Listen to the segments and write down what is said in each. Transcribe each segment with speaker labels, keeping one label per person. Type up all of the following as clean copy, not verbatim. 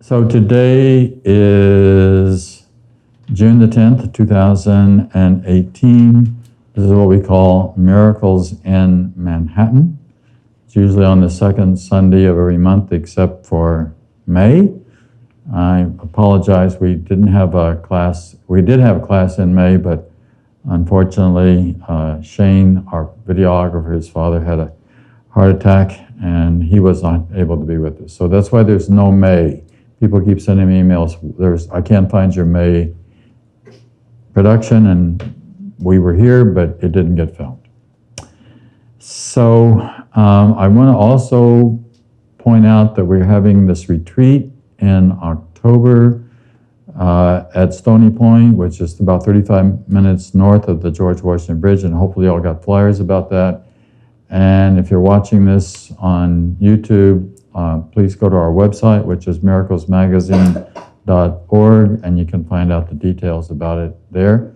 Speaker 1: So today is June the 10th, 2018. This is what we call Miracles in Manhattan. It's usually on the second Sunday of every month except for May. I apologize, we didn't have a class. We did have a class in May, but unfortunately Shane, our videographer, his father had a heart attack and he was not able to be with us. So that's why there's no May. People keep sending me emails. I can't find your May production, and we were here, but it didn't get filmed. So I want to also point out that we're having this retreat in October at Stony Point, which is about 35 minutes north of the George Washington Bridge, and hopefully you all got flyers about that. And if you're watching this on YouTube, please go to our website, which is miraclesmagazine.org, and you can find out the details about it there.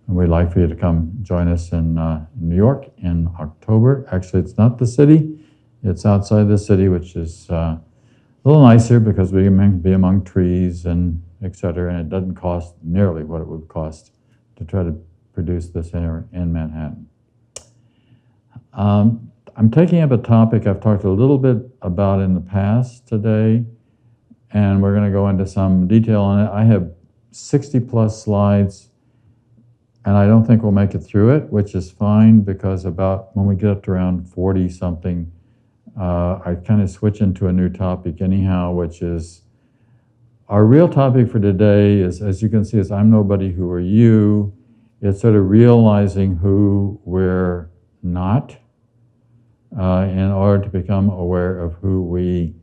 Speaker 1: And we'd like for you to come join us in New York in October. Actually, it's not the city. It's outside the city, which is a little nicer because we can be among trees and et cetera, and it doesn't cost nearly what it would cost to try to produce this here in Manhattan. I'm taking up a topic I've talked a little bit about in the past today, and we're going to go into some detail on it. I have 60 plus slides, and I don't think we'll make it through it, which is fine because about when we get up to around 40 something, I kind of switch into a new topic anyhow, which is our real topic for today is, as you can see, is I'm nobody, who are you? It's sort of realizing who we're not. In order to become aware of who we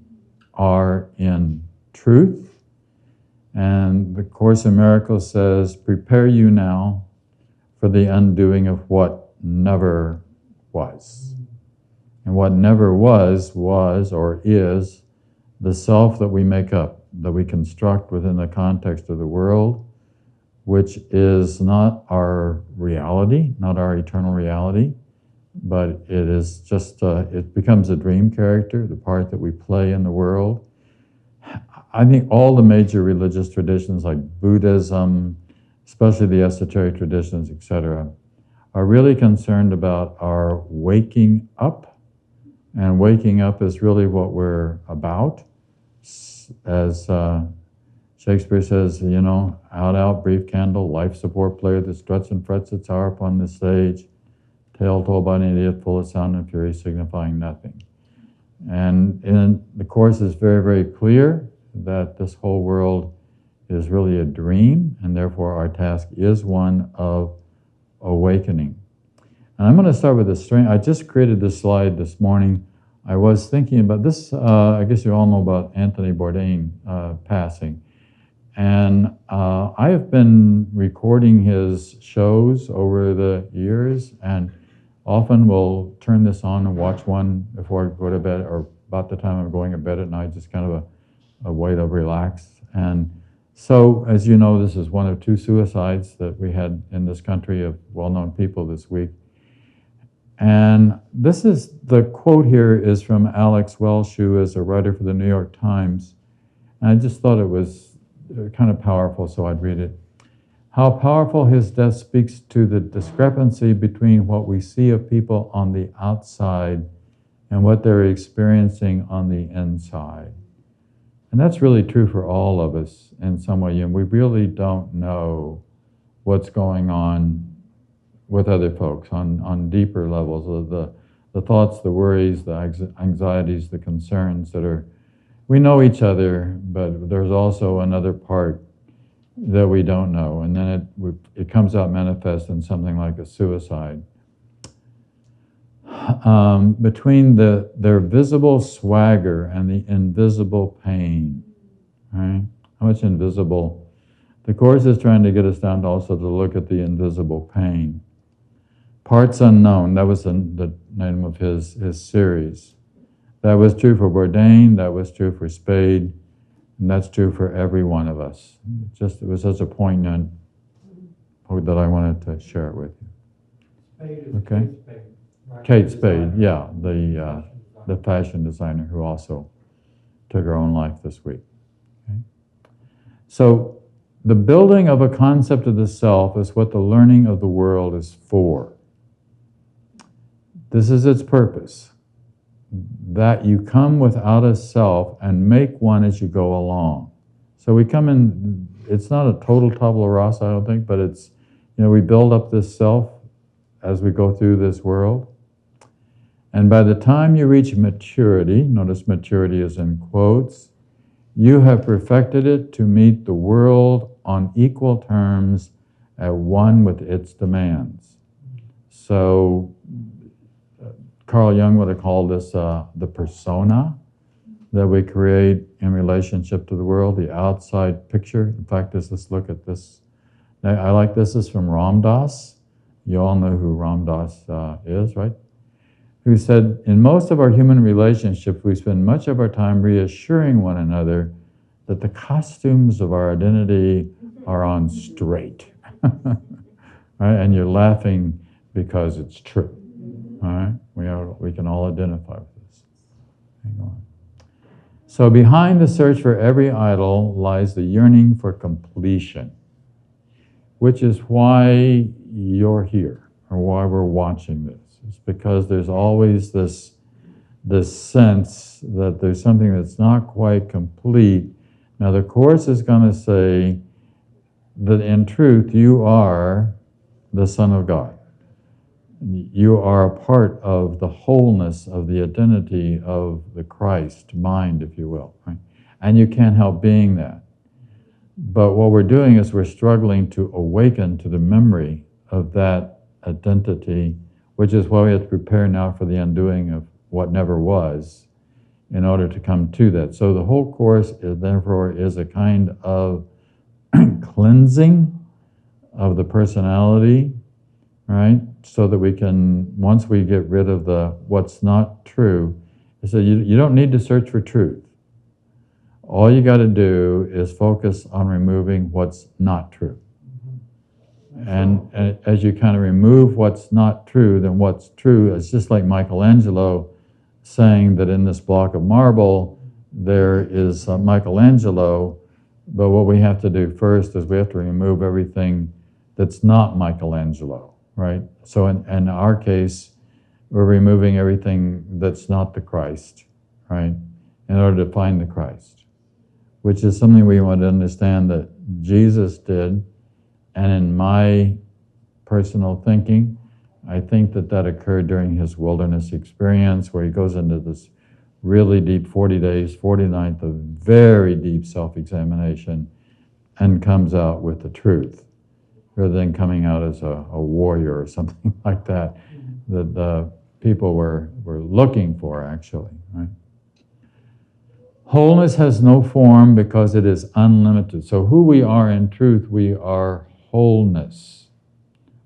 Speaker 1: are in truth. And the Course in Miracles says, prepare you now for the undoing of what never was. And what never was or is the self that we make up, that we construct within the context of the world, which is not our reality, not our eternal reality, but it is just, it becomes a dream character, the part that we play in the world. I think all the major religious traditions like Buddhism, especially the esoteric traditions, etc., are really concerned about our waking up. And waking up is really what we're about. As Shakespeare says, you know, out, brief candle, life support player that struts and frets its hour upon the stage, tale told by an idiot, full of sound and fury, signifying nothing. And in the Course is very, very clear that this whole world is really a dream, and therefore our task is one of awakening. And I'm going to start with this string. I just created this slide this morning. I was thinking about this, I guess you all know about Anthony Bourdain passing. And I have been recording his shows over the years, and often we'll turn this on and watch one before I go to bed, or about the time I'm going to bed at night, just kind of a way to relax. And so, as you know, this is one of 2 suicides that we had in this country of well-known people this week. And this is, the quote here is from Alex Welsh, who is a writer for the New York Times. And I just thought it was kind of powerful, so I'd read it. How powerful his death speaks to the discrepancy between what we see of people on the outside and what they're experiencing on the inside. And that's really true for all of us in some way. And we really don't know what's going on with other folks on deeper levels of the thoughts, the worries, the anxieties, the concerns that are, we know each other, but there's also another part that we don't know, and then it comes out manifest in something like a suicide. Between their visible swagger and the invisible pain, right? How much invisible The Course is trying to get us down to also to look at the invisible pain. Parts Unknown, that was the name of his series. That was true for Bourdain, that was true for Spade, and that's true for every one of us. It was such a poignant point that I wanted to share it with you.
Speaker 2: Spade is
Speaker 1: Okay.
Speaker 2: Kate Spade, right?
Speaker 1: Kate Spade, yeah, the fashion designer who also took her own life this week. Okay. So the building of a concept of the self is what the learning of the world is for. This is its purpose, that you come without a self and make one as you go along. So we come in, it's not a total tabula rasa, I don't think, but it's, we build up this self as we go through this world. And by the time you reach maturity, notice maturity is in quotes, you have perfected it to meet the world on equal terms at one with its demands. So Carl Jung would have called this the persona that we create in relationship to the world, the outside picture. In fact, let's look at this. I like this is from Ram Dass. You all know who Ram Dass is, right? Who said, in most of our human relationships, we spend much of our time reassuring one another that the costumes of our identity are on straight. Right? And you're laughing because it's true. All right? We can all identify with this. Hang on. So behind the search for every idol lies the yearning for completion, which is why you're here, or why we're watching this. It's because there's always this sense that there's something that's not quite complete. Now the Course is going to say that in truth you are the Son of God. You are a part of the wholeness of the identity of the Christ mind, if you will, right? And you can't help being that. But what we're doing is we're struggling to awaken to the memory of that identity, which is why we have to prepare now for the undoing of what never was in order to come to that. So the whole Course therefore is a kind of cleansing of the personality, right? So that we can, once we get rid of what's not true, so you don't need to search for truth. All you got to do is focus on removing what's not true. And as you kind of remove what's not true, then what's true is just like Michelangelo saying that in this block of marble there is Michelangelo, but what we have to do first is we have to remove everything that's not Michelangelo, right? So in our case, we're removing everything that's not the Christ, right, in order to find the Christ, which is something we want to understand that Jesus did. And in my personal thinking, I think that occurred during his wilderness experience, where he goes into this really deep 40 days, 40 nights of very deep self-examination and comes out with the truth, rather than coming out as a warrior or something like that the people were looking for, actually, right? Wholeness has no form because it is unlimited. So who we are in truth, we are wholeness,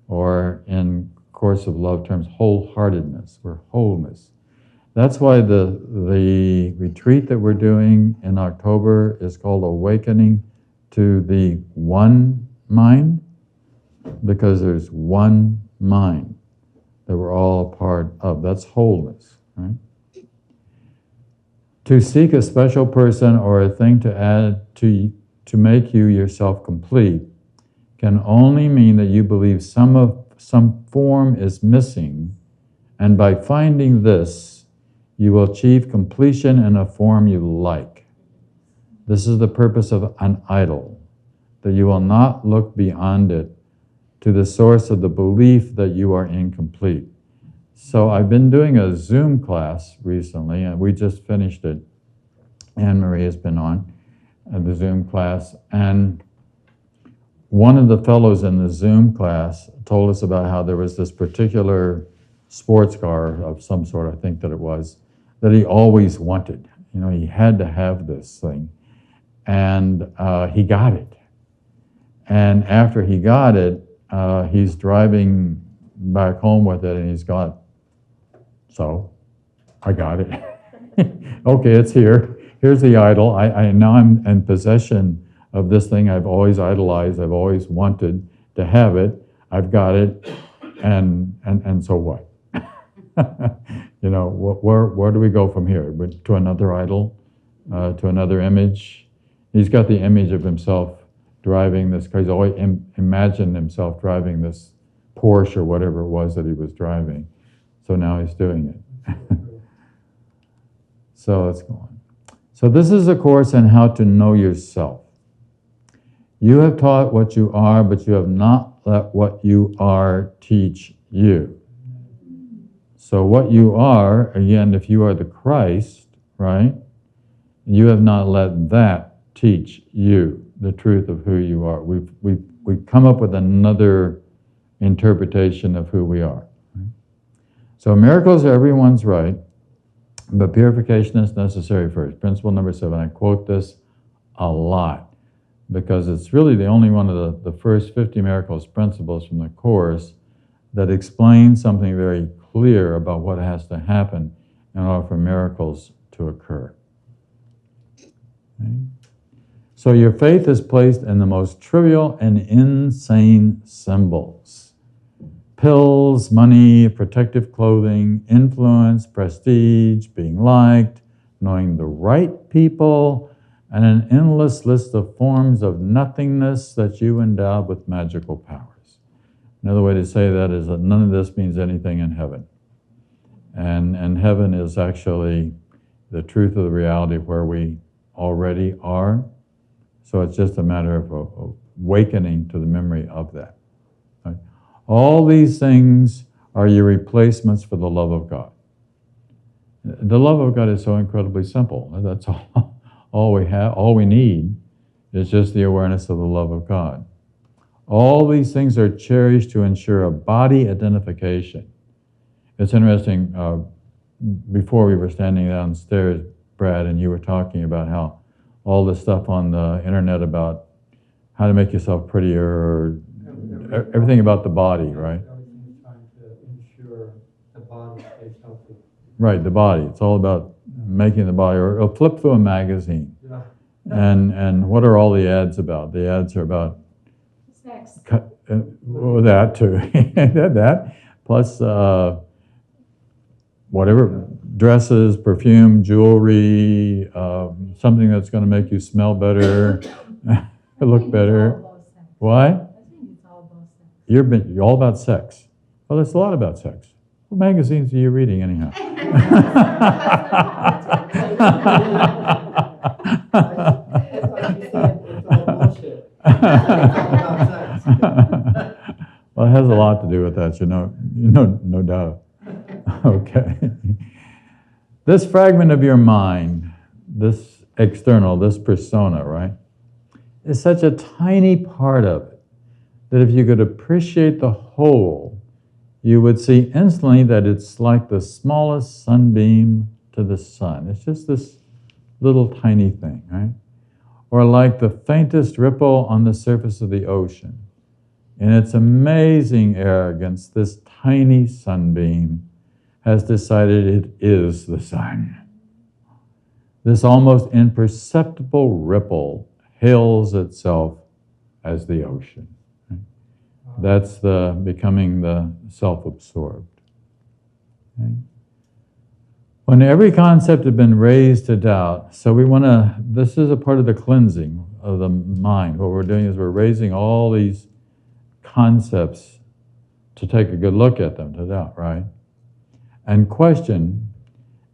Speaker 1: or in Course of Love terms, wholeheartedness. We're wholeness. That's why the retreat that we're doing in October is called Awakening to the One Mind, because there's one mind that we're all a part of. That's wholeness, right? To seek a special person or a thing to add to make you yourself complete can only mean that you believe some form is missing, and by finding this, you will achieve completion in a form you like. This is the purpose of an idol, that you will not look beyond it to the source of the belief that you are incomplete. So I've been doing a Zoom class recently, and we just finished it. Anne-Marie has been on the Zoom class, and one of the fellows in the Zoom class told us about how there was this particular sports car of some sort, I think that it was, that he always wanted. He had to have this thing, and he got it. And after he got it, he's driving back home with it, and he's got, so, I got it. Okay, it's here. Here's the idol. I now I'm in possession of this thing I've always idolized. I've always wanted to have it. I've got it, and so what? You know, where do we go from here? To another idol, to another image. He's got the image of himself driving this car. He's always imagined himself driving this Porsche or whatever it was that he was driving. So now he's doing it. So let's go on. So this is a course on how to know yourself. You have taught what you are, but you have not let what you are teach you. So what you are, again, if you are the Christ, right, you have not let that teach you the truth of who you are. We've come up with another interpretation of who we are. Right? So miracles, everyone's right, but purification is necessary first. Principle number 7, I quote this a lot because it's really the only one of the first 50 miracles principles from the Course that explains something very clear about what has to happen in order for miracles to occur. Okay? So your faith is placed in the most trivial and insane symbols. Pills, money, protective clothing, influence, prestige, being liked, knowing the right people, and an endless list of forms of nothingness that you endow with magical powers. Another way to say that is that none of this means anything in heaven. And heaven is actually the truth of the reality of where we already are. So it's just a matter of awakening to the memory of that. Right? All these things are your replacements for the love of God. The love of God is so incredibly simple. That's all we have, all we need is just the awareness of the love of God. All these things are cherished to ensure a body identification. It's interesting, before we were standing downstairs, Brad, and you were talking about how all this stuff on the internet about how to make yourself prettier, or everything about the body, right?
Speaker 2: Everything's trying to ensure the body stays healthy.
Speaker 1: Right, the body. It's all about making the body, or it'll flip through a magazine.
Speaker 2: Yeah.
Speaker 1: And what are all the ads about? The ads are about
Speaker 3: Sex.
Speaker 1: Well, that too. That plus whatever, dresses, perfume, jewelry, something that's going to make you smell better, look better. What?
Speaker 3: I think it's all about sex.
Speaker 1: You're all about sex. Well, there's a lot about sex. What magazines are you reading anyhow?
Speaker 2: It's like you said, it's all bullshit. It's all about sex.
Speaker 1: Well, it has a lot to do with that, no doubt. Okay. This fragment of your mind, this external, this persona, right, is such a tiny part of it that if you could appreciate the whole, you would see instantly that it's like the smallest sunbeam to the sun. It's just this little tiny thing, right? Or like the faintest ripple on the surface of the ocean. In its amazing arrogance, this tiny sunbeam has decided it is the sun. This almost imperceptible ripple hails itself as the ocean. Right? That's becoming the self-absorbed. Okay? When every concept had been raised to doubt, so this is a part of the cleansing of the mind. What we're doing is we're raising all these concepts to take a good look at them, to doubt, right? And question,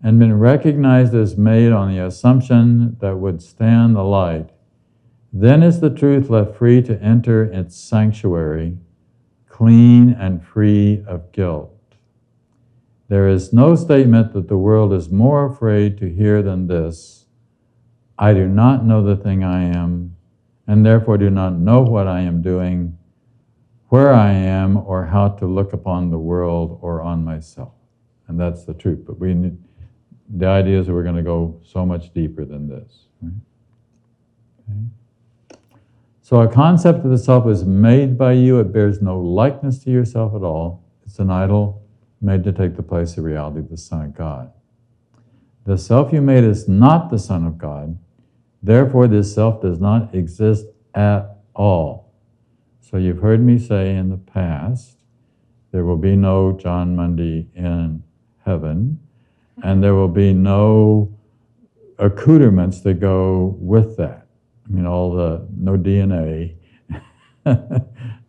Speaker 1: and been recognized as made on the assumption that would stand the light, then is the truth left free to enter its sanctuary, clean and free of guilt. There is no statement that the world is more afraid to hear than this: I do not know the thing I am, and therefore do not know what I am doing, where I am, or how to look upon the world or on myself. And that's the truth. But the idea is that we're going to go so much deeper than this. Right? Okay. So a concept of the self is made by you. It bears no likeness to yourself at all. It's an idol made to take the place of reality of the Son of God. The self you made is not the Son of God. Therefore, this self does not exist at all. So you've heard me say in the past, there will be no John Mundy in heaven, and there will be no accoutrements that go with that. I mean, no DNA,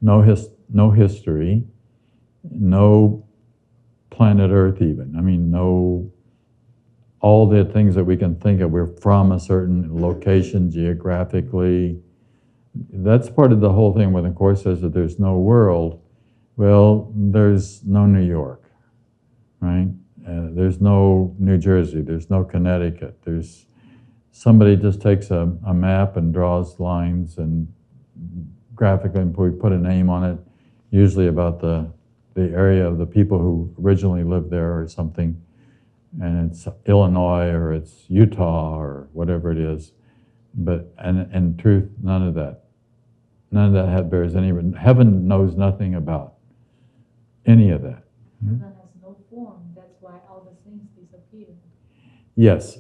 Speaker 1: no history, no planet Earth even. I mean, no, all the things that we can think of. We're from a certain location geographically. That's part of the whole thing when the Course says that there's no world. Well, there's no New York, right? There's no New Jersey. There's no Connecticut. There's somebody just takes a map and draws lines and graphically, and we put a name on it, usually about the area of the people who originally lived there or something, and it's Illinois or it's Utah or whatever it is. But and in truth, none of that bears any. Heaven knows nothing about any of that.
Speaker 3: Heaven has no form. That's why all the things disappear.
Speaker 1: Yes,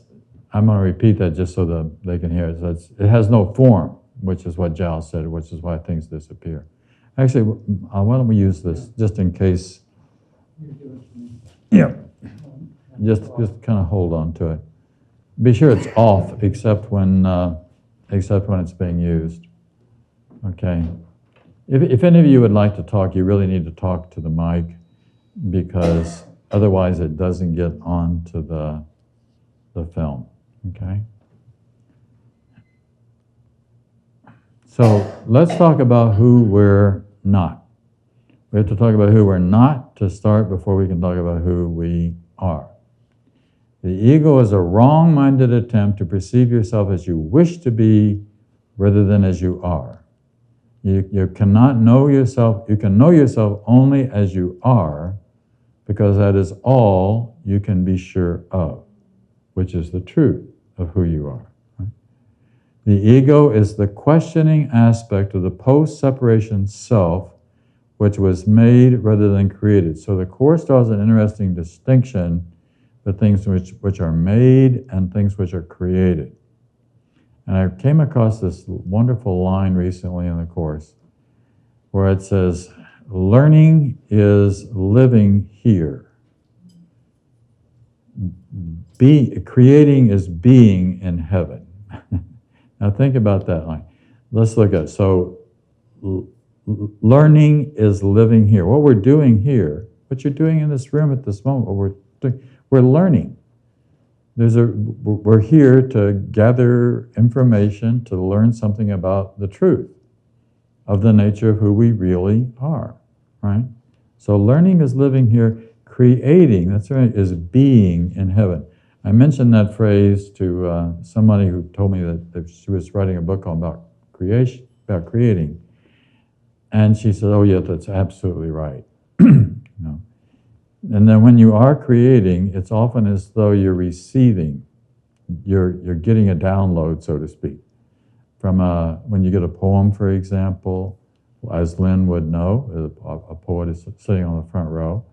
Speaker 1: I'm going to repeat that just so that they can hear it. So it has no form, which is what Zhao said, which is why things disappear. Actually, why don't we use this just in case? Yeah. Just kind of hold on to it. Be sure it's off, except when it's being used. Okay. If any of you would like to talk, you really need to talk to the mic, because otherwise it doesn't get onto the film. Okay. So let's talk about who we're not. We have to talk about who we're not to start before we can talk about who we are. The ego is a wrong-minded attempt to perceive yourself as you wish to be rather than as you are. You cannot know yourself, you can know yourself only as you are, because that is all you can be sure of, which is the truth of who you are. Right? The ego is the questioning aspect of the post-separation self, which was made rather than created. So the Course draws an interesting distinction between things which are made and things which are created. And I came across this wonderful line recently in the Course where it says, learning is living here. Creating is being in heaven. Now think about that line. Let's look at it. So learning is living here. What we're doing here, what you're doing in this room at this moment, what we're doing, we're learning. We're here to gather information, to learn something about the truth of the nature of who we really are, right? So learning is living here. Creating, that's right, is being in heaven. I mentioned that phrase to somebody who told me that she was writing a book about creating. And she said, oh yeah, that's absolutely right. You know? And then when you are creating, it's often as though you're receiving, you're getting a download, so to speak. From when you get a poem, for example, as Lynn would know, a poet is sitting on the front row.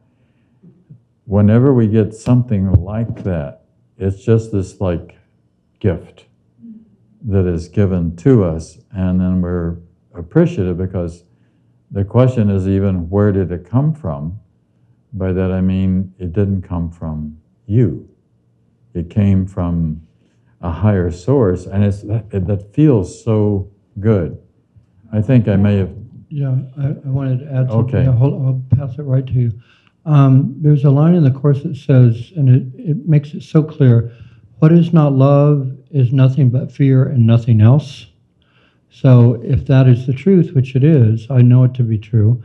Speaker 1: Whenever we get something like that, it's just this like gift that is given to us, and then we're appreciative, because the question is even, where did it come from? By that I mean, it didn't come from you. It came from a higher source, and that feels so good. I think I may have...
Speaker 4: Yeah, I wanted to add something.
Speaker 1: Okay.
Speaker 4: I'll pass it right to you. There's a line in the Course that says, and it makes it so clear, what is not love is nothing but fear and nothing else. So if that is the truth, which it is, I know it to be true,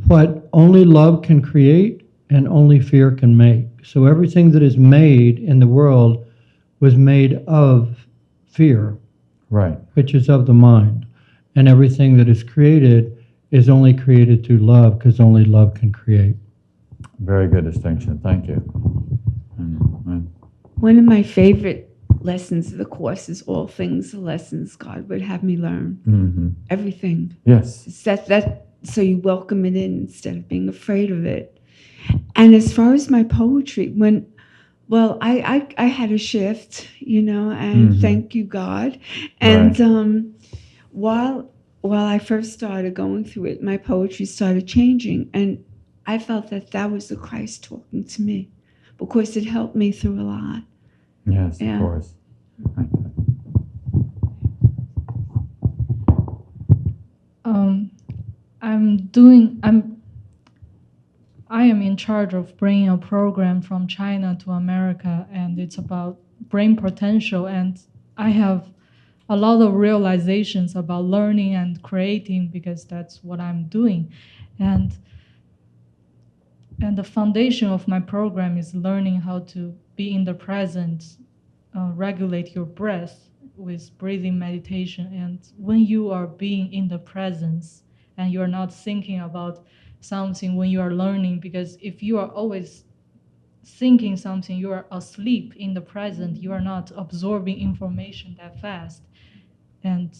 Speaker 4: what only love can create and only fear can make. So everything that is made in the world was made of fear,
Speaker 1: Right.
Speaker 4: which is of the mind. And everything that is created is only created through love, because only love can create.
Speaker 1: Very good distinction. Thank you.
Speaker 5: One of my favorite lessons of the courses, all things, the lessons God would have me learn.
Speaker 1: Mm-hmm.
Speaker 5: Everything.
Speaker 1: Yes.
Speaker 5: It's that so you welcome it in instead of being afraid of it. And as far as my poetry, I had a shift, and
Speaker 1: Mhm.
Speaker 5: thank you, God. And
Speaker 1: Right.
Speaker 5: while I first started going through it, my poetry started changing, and I felt that was the Christ talking to me, because it helped me through a lot.
Speaker 1: Yes,
Speaker 5: Yeah.
Speaker 1: of course.
Speaker 3: I am in charge of bringing a program from China to America, and it's about brain potential. And I have a lot of realizations about learning and creating, because that's what I'm doing. And the foundation of my program is learning how to be in the present, regulate your breath with breathing meditation. And when you are being in the presence and you're not thinking about something when you are learning, because if you are always thinking something, you are asleep in the present, you are not absorbing information that fast, and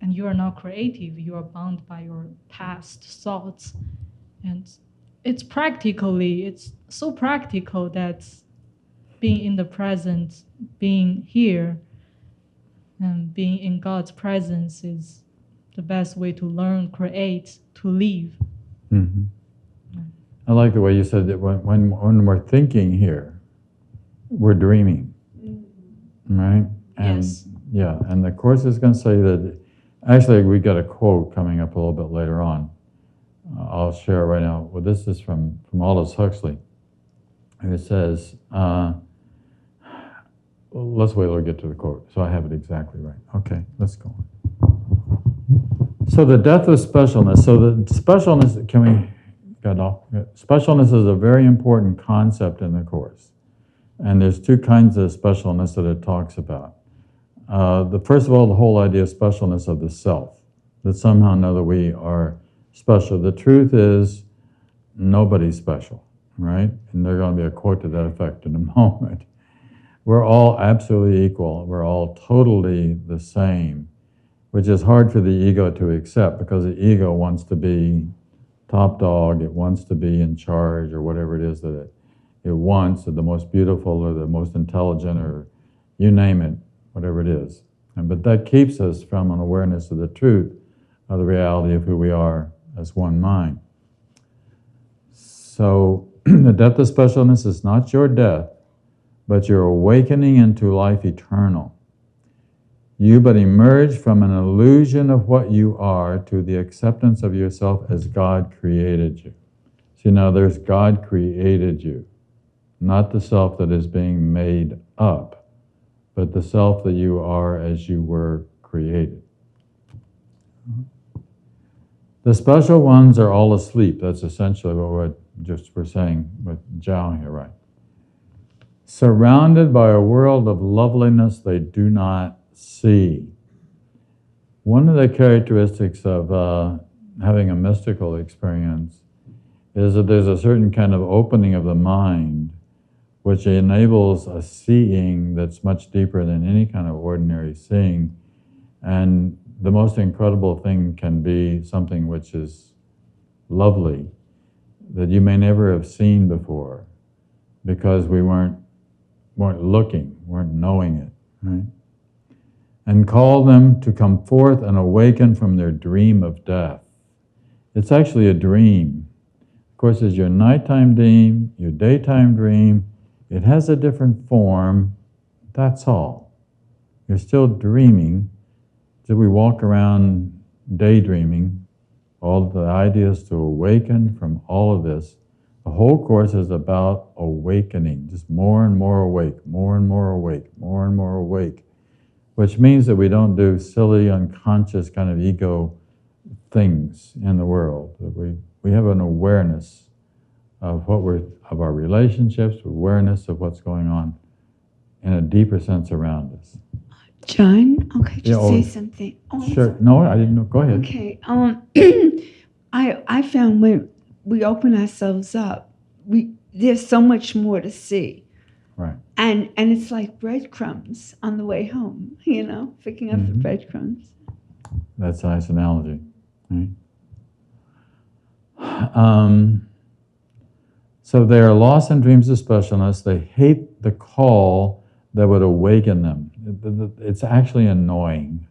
Speaker 3: you are not creative, you are bound by your past thoughts. And it's so practical that being in the present, being here, and being in God's presence is the best way to learn, create, to live.
Speaker 1: Mm-hmm. I like the way you said that when we're thinking here, we're dreaming, right? And
Speaker 5: Yes.
Speaker 1: yeah, and the Course is going to say that, actually we got a quote coming up a little bit later on. I'll share it right now. Well, this is from Aldous Huxley. It says, let's wait till we get to the quote, so I have it exactly right. Okay, let's go on. So the death of specialness. So the specialness, can we get off? Specialness is a very important concept in the Course. And there's two kinds of specialness that it talks about. First of all, the whole idea of specialness of the self, that somehow or another we are special. The truth is, nobody's special, right? And there's going to be a quote to that effect in a moment. We're all absolutely equal. We're all totally the same, which is hard for the ego to accept, because the ego wants to be top dog. It wants to be in charge, or whatever it is that it wants, or the most beautiful, or the most intelligent, or you name it, whatever it is. But that keeps us from an awareness of the truth, of the reality of who we are as one mind. So the death of specialness is not your death, but your awakening into life eternal. You but emerge from an illusion of what you are to the acceptance of yourself as God created you. See, now there's God created you, not the self that is being made up, but the self that you are as you were created. The special ones are all asleep. That's essentially what we're saying with Zhao here, right? Surrounded by a world of loveliness they do not see. One of the characteristics of having a mystical experience is that there's a certain kind of opening of the mind which enables a seeing that's much deeper than any kind of ordinary seeing. And the most incredible thing can be something which is lovely, that you may never have seen before, because we weren't looking, weren't knowing it, right? And call them to come forth and awaken from their dream of death. It's actually a dream. Of course, it's your nighttime dream, your daytime dream. It has a different form, that's all. You're still dreaming. So we walk around daydreaming. All the idea is to awaken from all of this. The whole Course is about awakening, just more and more awake, more and more awake, more and more awake, which means that we don't do silly, unconscious kind of ego things in the world. That we have an awareness of of our relationships, awareness of what's going on in a deeper sense around us.
Speaker 5: John, okay, just
Speaker 1: Yeah,
Speaker 5: say something. Oh, I'm
Speaker 1: Sure.
Speaker 5: sorry.
Speaker 1: No, I didn't know. Go ahead.
Speaker 5: Okay. I found when we open ourselves up, there's so much more to see.
Speaker 1: Right.
Speaker 5: And it's like breadcrumbs on the way home, picking up the breadcrumbs.
Speaker 1: That's a nice analogy. Right? So they are lost in dreams of specialness. They hate the call that would awaken them. It's actually annoying.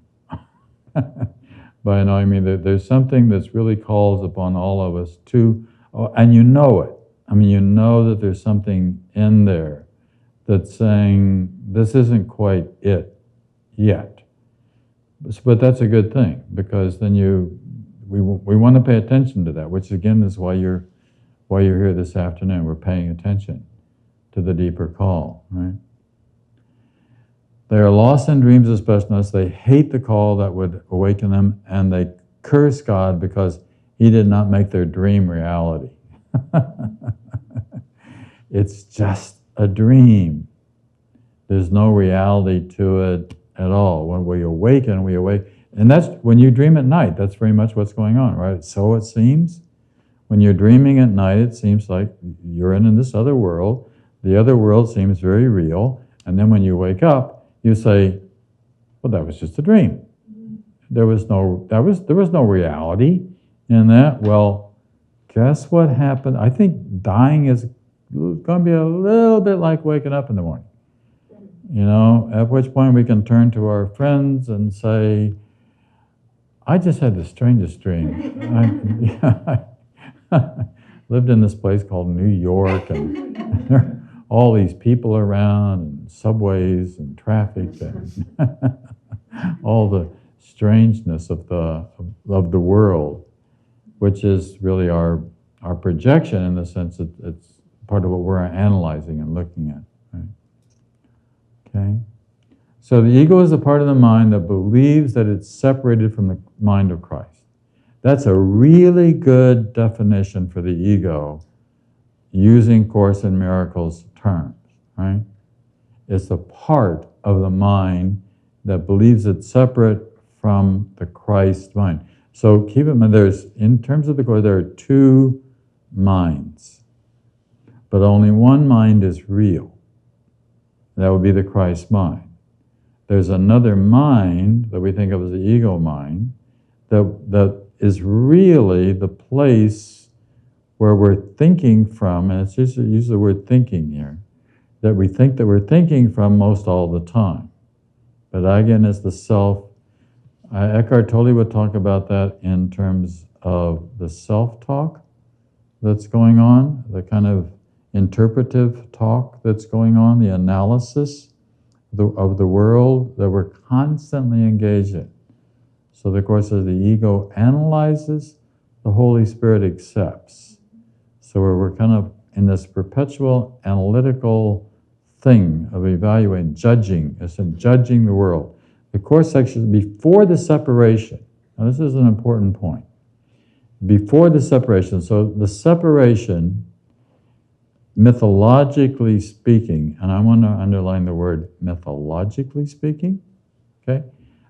Speaker 1: By annoying me, there's something that's really calls upon all of us to, and you know it. I mean, you know that there's something in there that's saying, this isn't quite it yet. But that's a good thing, because then we want to pay attention to that, which again is why you're here this afternoon. We're paying attention to the deeper call, right? They are lost in dreams of specialness. They hate the call that would awaken them, and they curse God because He did not make their dream reality. It's just a dream. There's no reality to it at all. When we awaken, and that's when you dream at night. That's very much what's going on, right? So it seems. When you're dreaming at night, it seems like you're in this other world. The other world seems very real. And then when you wake up, you say, well, that was just a dream. There was no reality in that. Well, guess what happened? I think dying is going to be a little bit like waking up in the morning. At which point we can turn to our friends and say, I just had the strangest dream. I lived in this place called New York, and there are all these people around, and subways and traffic, and all the strangeness of the world, which is really our projection, in the sense that it's part of what we're analyzing and looking at. Right? Okay? So the ego is a part of the mind that believes that it's separated from the mind of Christ. That's a really good definition for the ego, using Course in Miracles terms, right? It's a part of the mind that believes it's separate from the Christ mind. So keep in mind, in terms of the Course, there are two minds, but only one mind is real. That would be the Christ mind. There's another mind that we think of as the ego mind that is really the place where we're thinking from, and it's just use the word thinking here, that we think that we're thinking from most all the time. But again, it's the self. Eckhart Tolle would talk about that in terms of the self-talk that's going on, the kind of interpretive talk that's going on, the analysis of the world that we're constantly engaged in. So the Course says the ego analyzes, the Holy Spirit accepts. So we're kind of in this perpetual analytical thing of evaluating, judging, as in judging the world. The Course section before the separation. Now this is an important point. Before the separation, so the separation, mythologically speaking, and I want to underline the word mythologically speaking, okay,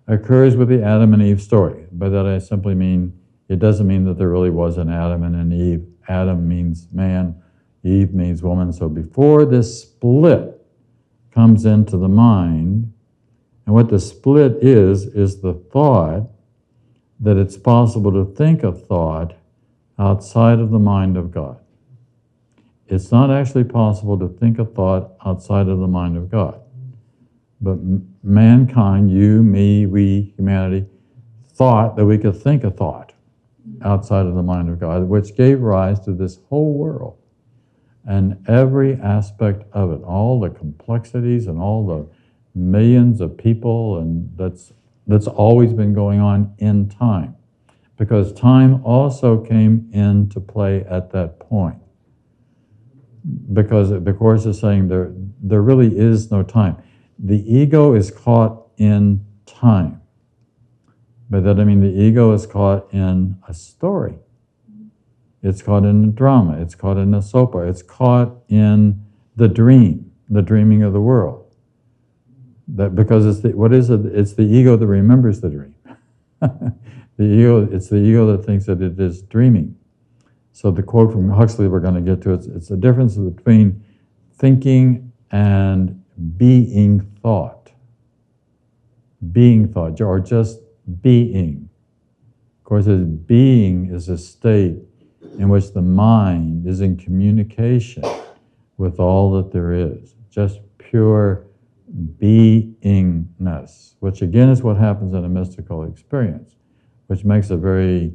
Speaker 1: occurs with the Adam and Eve story. By that I simply mean, it doesn't mean that there really was an Adam and an Eve. Adam means man, Eve means woman. So before this split comes into the mind, and what the split is the thought that it's possible to think a thought outside of the mind of God. It's not actually possible to think a thought outside of the mind of God. But mankind, you, me, we, humanity, thought that we could think a thought outside of the mind of God, which gave rise to this whole world and every aspect of it, all the complexities and all the millions of people, and that's always been going on in time. Because time also came into play at that point. Because the Course is saying there really is no time. The ego is caught in time. By that I mean the ego is caught in a story. It's caught in a drama. It's caught in a soap opera. It's caught in the dream, the dreaming of the world. That because it's the ego that remembers the dream. It's the ego that thinks that it is dreaming. So the quote from Huxley we're going to get to, it's the difference between thinking and being thought. Being thought, or just being. Of course, being is a state in which the mind is in communication with all that there is. Just pure beingness, which again is what happens in a mystical experience, which makes it very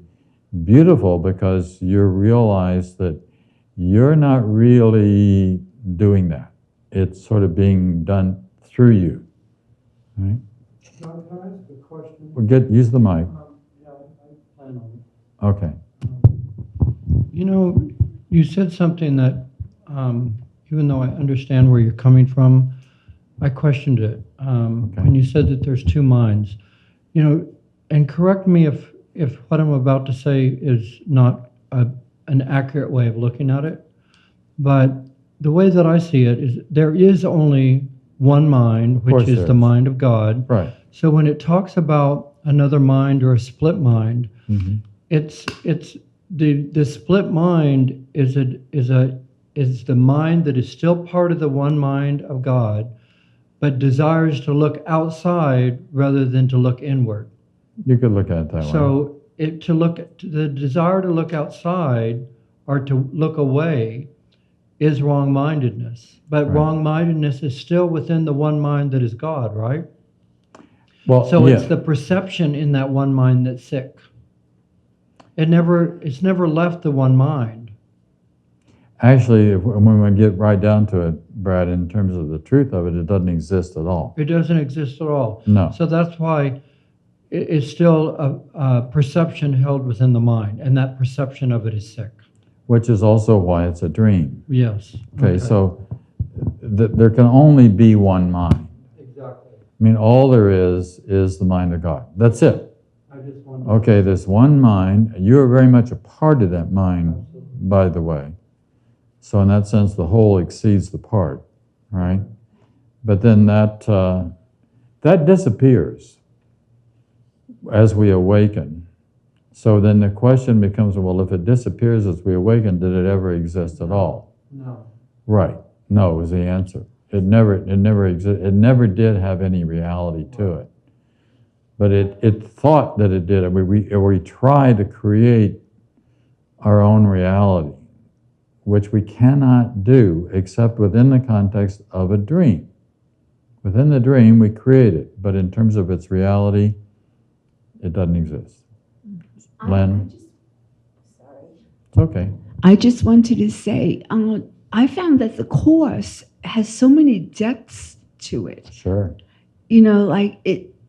Speaker 1: beautiful because you realize that you're not really doing that. It's sort of being done through you. Right?
Speaker 4: John, can I ask a question?
Speaker 1: Well, use the mic.
Speaker 4: Yeah, I plan on it.
Speaker 1: Okay.
Speaker 4: You know, you said something that, even though I understand where you're coming from, I questioned it. When you said that there's two minds, you know, and correct me if what I'm about to say is not an accurate way of looking at it, but the way that I see it is there is only one mind, which is the mind of God.
Speaker 1: Right.
Speaker 4: So when it talks about another mind or a split mind,
Speaker 1: Mm-hmm.
Speaker 4: it's the split mind is the mind that is still part of the one mind of God, but desires to look outside rather than to look inward.
Speaker 1: You could look at it that way.
Speaker 4: So the desire to look outside or to look away is wrong-mindedness. But
Speaker 1: Right.
Speaker 4: wrong-mindedness is still within the one mind that is God, right?
Speaker 1: Well,
Speaker 4: So
Speaker 1: yeah.
Speaker 4: it's the perception in that one mind that's sick. It's never left the one mind.
Speaker 1: Actually, when we get right down to it, Brad, in terms of the truth of it, it doesn't exist at all.
Speaker 4: It doesn't exist at all.
Speaker 1: No.
Speaker 4: So that's why it's still a perception held within the mind, and that perception of it is sick.
Speaker 1: Which is also why it's a dream.
Speaker 4: Yes.
Speaker 1: Okay, so there can only be one mind.
Speaker 4: Exactly.
Speaker 1: I mean, all there is the mind of God. That's it.
Speaker 4: I just wanted
Speaker 1: Okay, there's one mind. You are very much a part of that mind, by the way. So in that sense, the whole exceeds the part, right? But then that disappears as we awaken. So then the question becomes, well, if it disappears as we awaken, did it ever exist at all?
Speaker 4: No.
Speaker 1: Right. No is the answer. It never existed. It never did have any reality to it. But it thought that it did. We try to create our own reality, which we cannot do except within the context of a dream. Within the dream, we create it, but in terms of its reality, it doesn't exist. Len?
Speaker 5: Sorry.
Speaker 1: It's okay.
Speaker 5: I just wanted to say, I found that the Course has so many depths to it.
Speaker 1: Sure.
Speaker 5: You know, like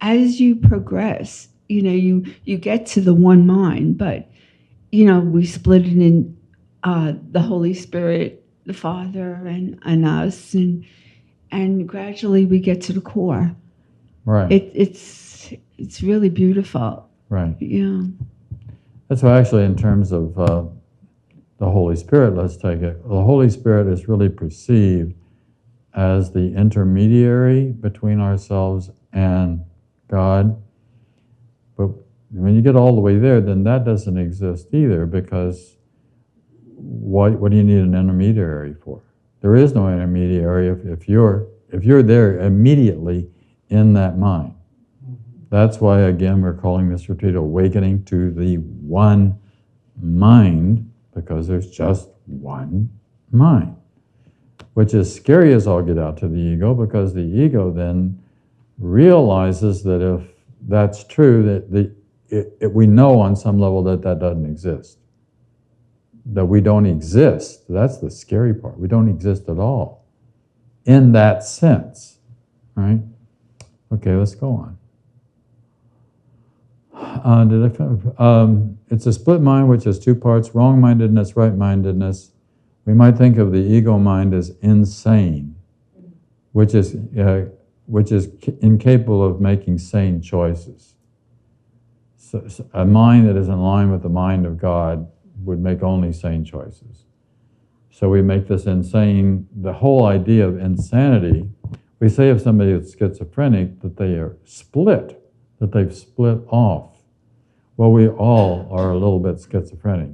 Speaker 5: as you progress, you know, you get to the one mind, but, you know, we split it in the Holy Spirit, the Father, and us, and gradually we get to the core.
Speaker 1: Right.
Speaker 5: It's really beautiful.
Speaker 1: Right.
Speaker 5: Yeah.
Speaker 1: That's why actually in terms of the Holy Spirit, let's take it. The Holy Spirit is really perceived as the intermediary between ourselves and God. But when you get all the way there, then that doesn't exist either, because what do you need an intermediary for? There is no intermediary if you're there immediately in that mind. That's why, again, we're calling this retreat Awakening to the One Mind, because there's just one mind, which is scary as all get out to the ego, because the ego then realizes that if that's true, that we know on some level that doesn't exist, that we don't exist. That's the scary part. We don't exist at all in that sense, right? Okay, let's go on. It's a split mind which has two parts: wrong-mindedness, right-mindedness. We might think of the ego mind as insane, which is incapable of making sane choices. So a mind that is in line with the mind of God would make only sane choices. So we make this insane. The whole idea of insanity, we say of somebody that's schizophrenic that they are split, that they've split off. Well, we all are a little bit schizophrenic.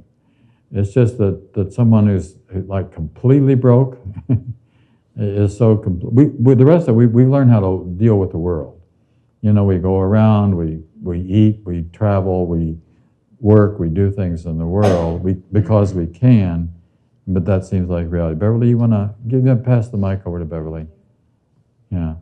Speaker 1: It's just that someone who's like completely broke, is so complete. We the rest of it, we learn how to deal with the world. You know, we go around, we eat, we travel, we work, we do things in the world because we can, but that seems like reality. Beverly, you want to pass the mic over to Beverly? Yeah.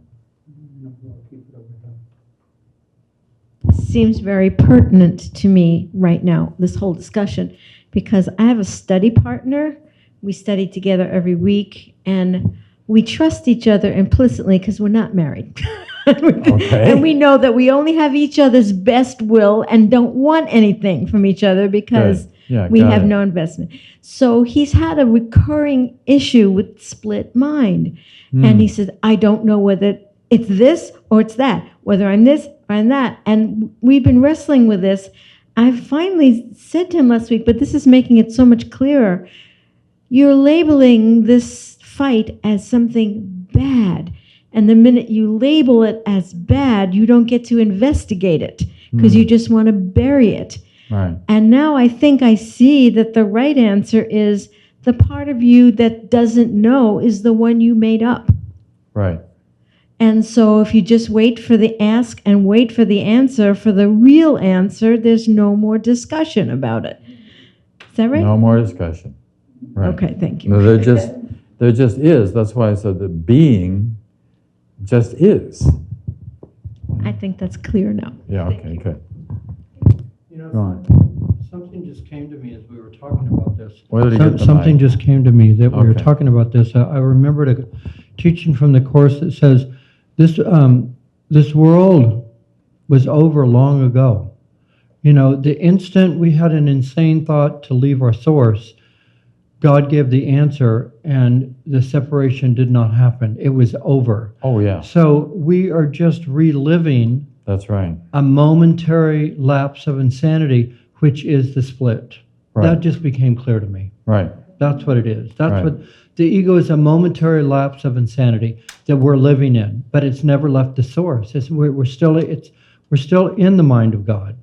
Speaker 6: Seems very pertinent to me right now, this whole discussion, because I have a study partner. We study together every week, and we trust each other implicitly because we're not married.
Speaker 1: Okay.
Speaker 6: And we know that we only have each other's best will and don't want anything from each other because
Speaker 1: Good. Yeah,
Speaker 6: we
Speaker 1: got
Speaker 6: have
Speaker 1: it.
Speaker 6: no investment. So he's had a recurring issue with split mind. And he says, I don't know whether it's this or it's that, whether I'm this or I'm that. And we've been wrestling with this. I finally said to him last week, but this is making it so much clearer. You're labeling this fight as something bad. And the minute you label it as bad, you don't get to investigate it because you just want to bury it.
Speaker 1: Right.
Speaker 6: And now I think I see that the right answer is the part of you that doesn't know is the one you made up.
Speaker 1: Right.
Speaker 6: And so if you just wait for the ask and wait for the answer, for the real answer, there's no more discussion about it. Is that right?
Speaker 1: No more discussion. Right.
Speaker 6: Okay, thank you.
Speaker 1: No, there just is. That's why I said that being just is.
Speaker 6: I think that's clear now.
Speaker 1: Yeah, okay, good.
Speaker 4: You know,
Speaker 1: Go on.
Speaker 4: something just came to me as we were talking about this.
Speaker 1: Where did he get the
Speaker 4: Something
Speaker 1: mic?
Speaker 4: just came to me that we were
Speaker 1: Okay.
Speaker 4: talking about this. I remembered a teaching from the Course that says this world was over long ago. You know, the instant we had an insane thought to leave our source, God gave the answer and the separation did not happen. It was over.
Speaker 1: Oh, yeah,
Speaker 4: So we are just reliving
Speaker 1: that's right.
Speaker 4: a momentary lapse of insanity, which is the split.
Speaker 1: Right.
Speaker 4: That just became clear to me.
Speaker 1: Right.
Speaker 4: That's what it is. That's
Speaker 1: Right.
Speaker 4: what the ego is, a momentary lapse of insanity that we're living in, but it's never left the source. We're still in the mind of God.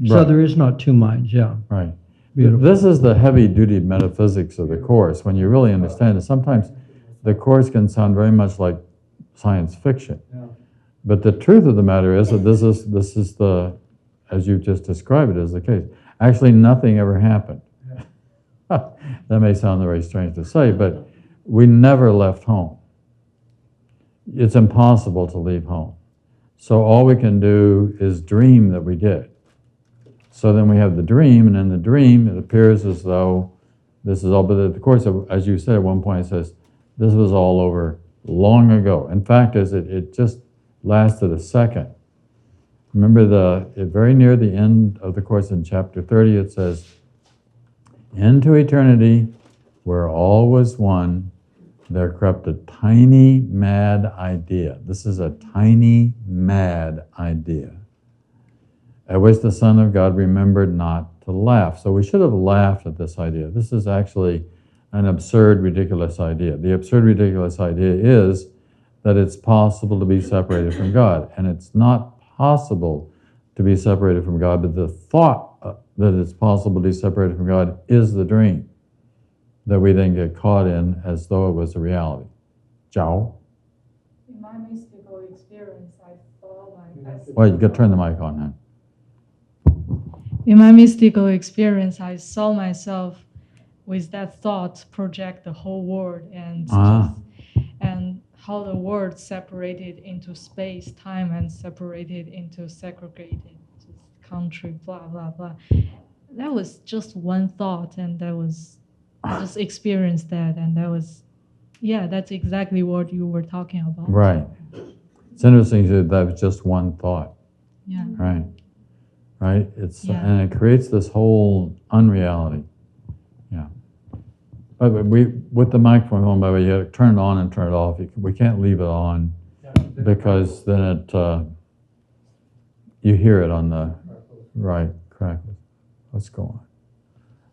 Speaker 4: So
Speaker 1: Right.
Speaker 4: there is not two minds. Yeah.
Speaker 1: Right.
Speaker 4: Beautiful.
Speaker 1: This is the heavy-duty metaphysics of the Course. When you really understand it, sometimes the Course can sound very much like science fiction. But the truth of the matter is that this is the, as you just described it, is the case. Actually, nothing ever happened. That may sound very strange to say, but we never left home. It's impossible to leave home. So all we can do is dream that we did. So then we have the dream, and in the dream, it appears as though this is all, but the Course, as you said at one point, it says, this was all over long ago. In fact, it just lasted a second. Remember very near the end of the Course in chapter 30, it says, into eternity, where all was one, there crept a tiny, mad idea. This is a tiny, mad idea, at which the Son of God remembered not to laugh. So we should have laughed at this idea. This is actually an absurd, ridiculous idea. The absurd, ridiculous idea is that it's possible to be separated from God. And it's not possible to be separated from God, but the thought that it's possible to be separated from God is the dream that we then get caught in as though it was a reality. Zhao?
Speaker 3: In my mystical experience, I saw
Speaker 1: Well, you got to turn the mic on, then.
Speaker 3: In my mystical experience, I saw myself with that thought project the whole world and and how the world separated into space, time, and separated into segregated country, blah blah blah. That was just one thought, and I just experienced that, and that's exactly what you were talking about.
Speaker 1: Right. It's interesting that was just one thought.
Speaker 3: Yeah.
Speaker 1: Right. Right?
Speaker 3: Yeah.
Speaker 1: And it creates this whole unreality. Yeah. But with the microphone on, by the way, you have to turn it on and turn it off. We can't leave it on because then you hear it on the right crackle. Let's go on.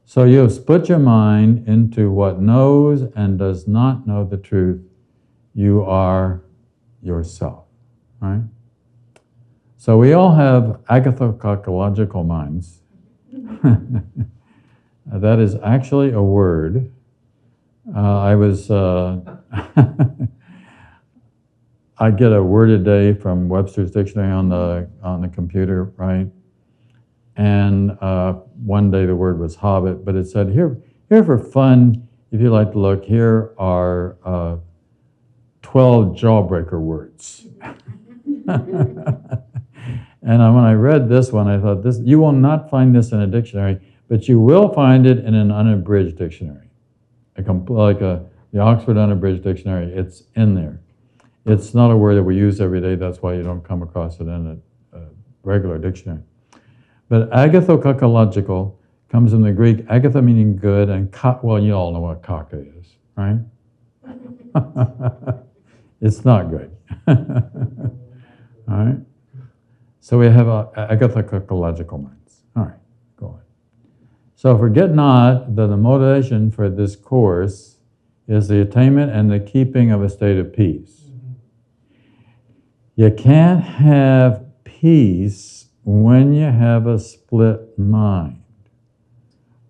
Speaker 1: So you have split your mind into what knows and does not know the truth. You are yourself, right? So we all have agathococological minds. That is actually a word. I was I get a word a day from Webster's Dictionary on the computer, right? And one day the word was hobbit, but it said, here for fun, if you like to look, here are 12 jawbreaker words. And when I read this one, I thought, you will not find this in a dictionary, but you will find it in an unabridged dictionary. The Oxford Unabridged Dictionary, it's in there. It's not a word that we use every day, that's why you don't come across it in a regular dictionary. But agathokakological comes from the Greek, agatha meaning good, and well, you all know what kaka is, right? It's not good. All right? So we have agathokakological minds. All right, go on. So forget not that the motivation for this course is the attainment and the keeping of a state of peace. You can't have peace when you have a split mind,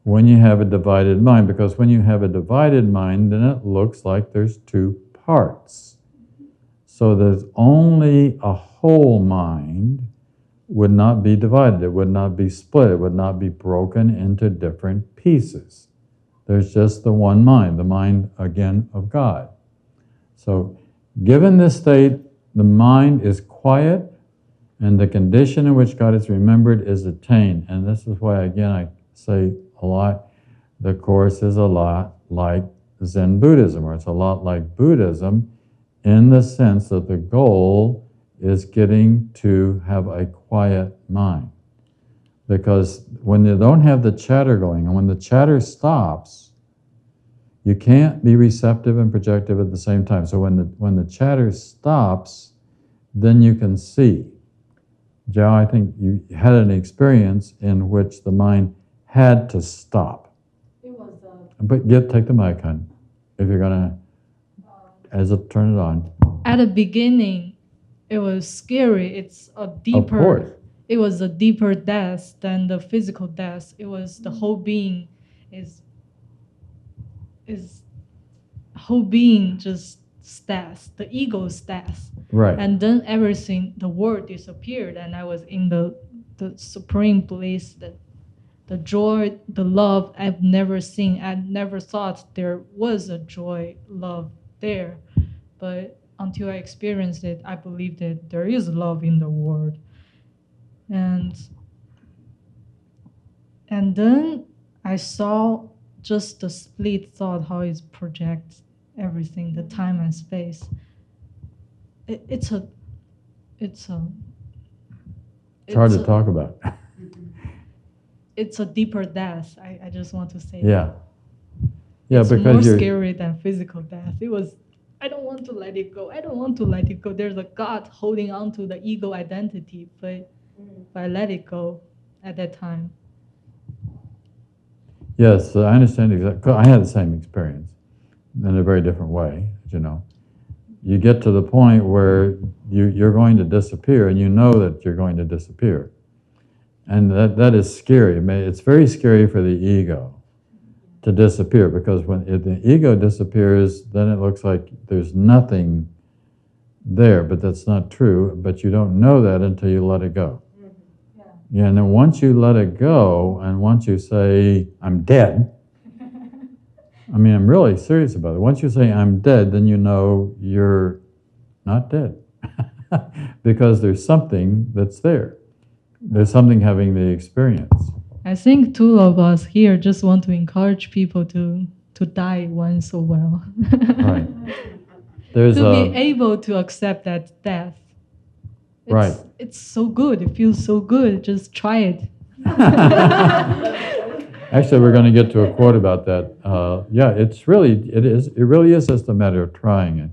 Speaker 1: when you have a divided mind, because when you have a divided mind, then it looks like there's two parts. So there's only a whole mind would not be divided, it would not be split, it would not be broken into different pieces. There's just the one mind, the mind, again, of God. So given this state, the mind is quiet, and the condition in which God is remembered is attained. And this is why, again, I say a lot, the Course is a lot like Zen Buddhism, or it's a lot like Buddhism in the sense that the goal is getting to have a quiet mind. Because when you don't have the chatter going, and when the chatter stops, you can't be receptive and projective at the same time. So when the chatter stops, then you can see. Joe, I think you had an experience in which the mind had to stop.
Speaker 3: It was
Speaker 1: But take the mic, hon, if you're gonna, turn it on.
Speaker 3: at the beginning, it was scary. It's a deeper.
Speaker 1: Of course.
Speaker 3: It was a deeper death than the physical death. It was the whole being is whole being just death, the ego's death.
Speaker 1: Right.
Speaker 3: And then everything, the world disappeared, and I was in the supreme bliss, the joy, the love I've never seen. I never thought there was a joy, love there. But until I experienced it, I believe that there is love in the world. And then I saw just the split thought, how it projects everything, the time and space. It's
Speaker 1: hard to talk about.
Speaker 3: It's a deeper death. I just want to say.
Speaker 1: Yeah. Yeah,
Speaker 3: it's
Speaker 1: because
Speaker 3: more
Speaker 1: you're
Speaker 3: scary than physical death. It was, I don't want to let it go. I don't want to let it go. There's a God holding on to the ego identity, but I let it go at that time.
Speaker 1: Yes, I understand exactly. I had the same experience in a very different way, you know. You get to the point where you're going to disappear, and you know that you're going to disappear. And that is scary. It's very scary for the ego to disappear, because when the ego disappears, then it looks like there's nothing there, but that's not true. But you don't know that until you let it go. Yeah, and then once you let it go, and once you say, I'm dead, I mean, I'm really serious about it. Once you say, I'm dead, then you know you're not dead. Because there's something that's there. There's something having the experience.
Speaker 3: I think two of us here just want to encourage people to die once a while.
Speaker 1: Right. There's
Speaker 3: to be able to accept that death.
Speaker 1: Right.
Speaker 3: It's so good. It feels so good. Just try it.
Speaker 1: Actually, we're going to get to a quote about that. Yeah, it really is just a matter of trying it.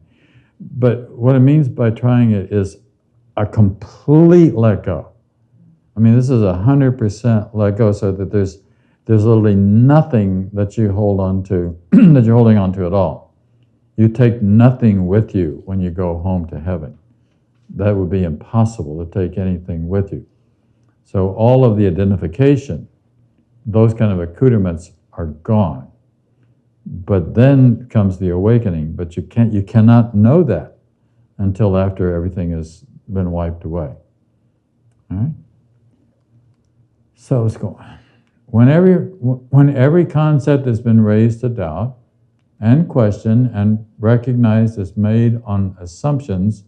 Speaker 1: But what it means by trying it is a complete let go. I mean, this is 100% let go, so that there's literally nothing that you hold on to, that you're holding on to at all. You take nothing with you when you go home to heaven. That would be impossible to take anything with you. So all of the identification, those kind of accoutrements are gone. But then comes the awakening, but you cannot know that until after everything has been wiped away. All right? So let's go on. When every concept has been raised to doubt and question and recognized as made on assumptions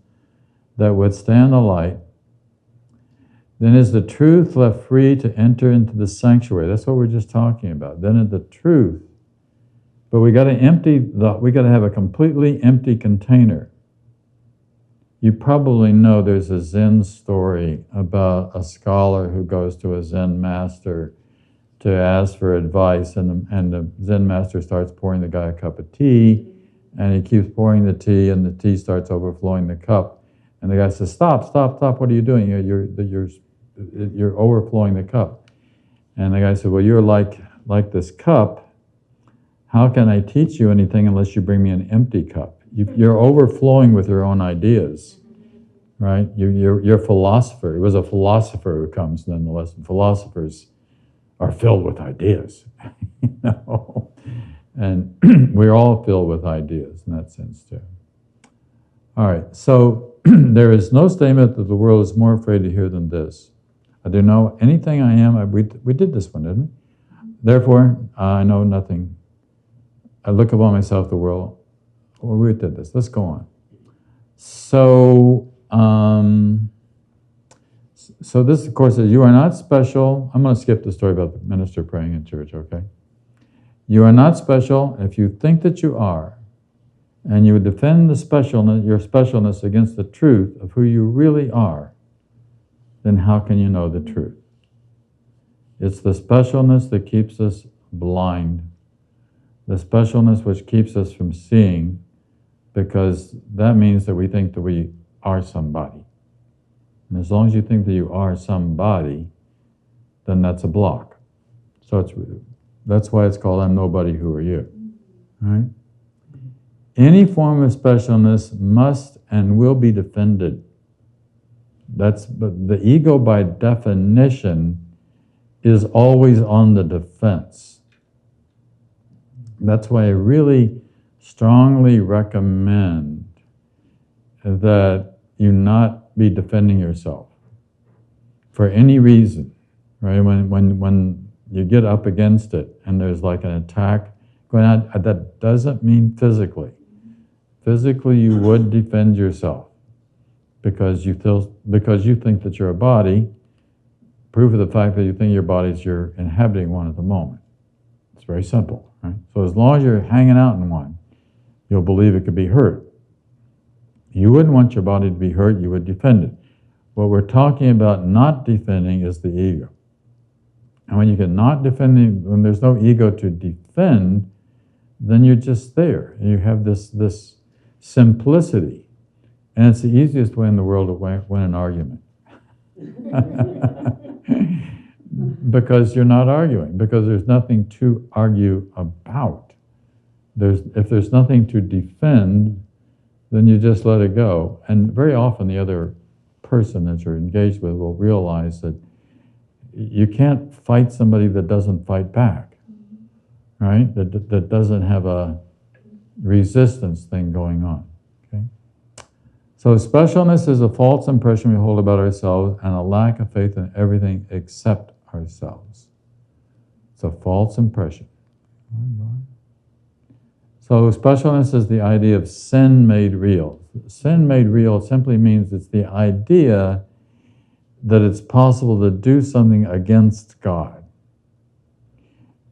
Speaker 1: that withstand the light, then is the truth left free to enter into the sanctuary. That's what we're just talking about. Then the truth. But we got to have a completely empty container. You probably know there's a Zen story about a scholar who goes to a Zen master to ask for advice, and the Zen master starts pouring the guy a cup of tea, and he keeps pouring the tea, and the tea starts overflowing the cup. And the guy says, "Stop! Stop! Stop! What are you doing? You're overflowing the cup." And the guy said, "Well, you're like this cup. How can I teach you anything unless you bring me an empty cup? You're overflowing with your own ideas, right? You're a philosopher." It was a philosopher who comes, nonetheless. Philosophers are filled with ideas, you know? And we're all filled with ideas in that sense too. All right, so there is no statement that the world is more afraid to hear than this. I do know anything I am. We did this one, didn't we? Therefore, I know nothing. I look upon myself, the world. Well, we did this. Let's go on. So this, of course, is you are not special. I'm going to skip the story about the minister praying in church, okay? You are not special. If you think that you are, and you would defend your specialness against the truth of who you really are, then how can you know the truth? It's the specialness that keeps us blind. The specialness which keeps us from seeing, because that means that we think that we are somebody. And as long as you think that you are somebody, then that's a block. So that's why it's called "I'm nobody, who are you?" Right? Any form of specialness must and will be defended. But the ego, by definition, is always on the defense. That's why I really strongly recommend that you not be defending yourself for any reason, right? When you get up against it and there's like an attack going on, that doesn't mean physically. Physically, you would defend yourself because you think that you're a body. Proof of the fact that you think your body's you're inhabiting one at the moment. It's very simple, right? So as long as you're hanging out in one, you'll believe it could be hurt. You wouldn't want your body to be hurt, you would defend it. What we're talking about not defending is the ego. And when you get not defending, when there's no ego to defend, then you're just there. You have this simplicity. And it's the easiest way in the world to win an argument. Because you're not arguing, because there's nothing to argue about. If there's nothing to defend, then you just let it go. And very often the other person that you're engaged with will realize that you can't fight somebody that doesn't fight back, right? That doesn't have a resistance thing going on, okay? So specialness is a false impression we hold about ourselves and a lack of faith in everything except ourselves. It's a false impression. So specialness is the idea of sin made real. Sin made real simply means it's the idea that it's possible to do something against God.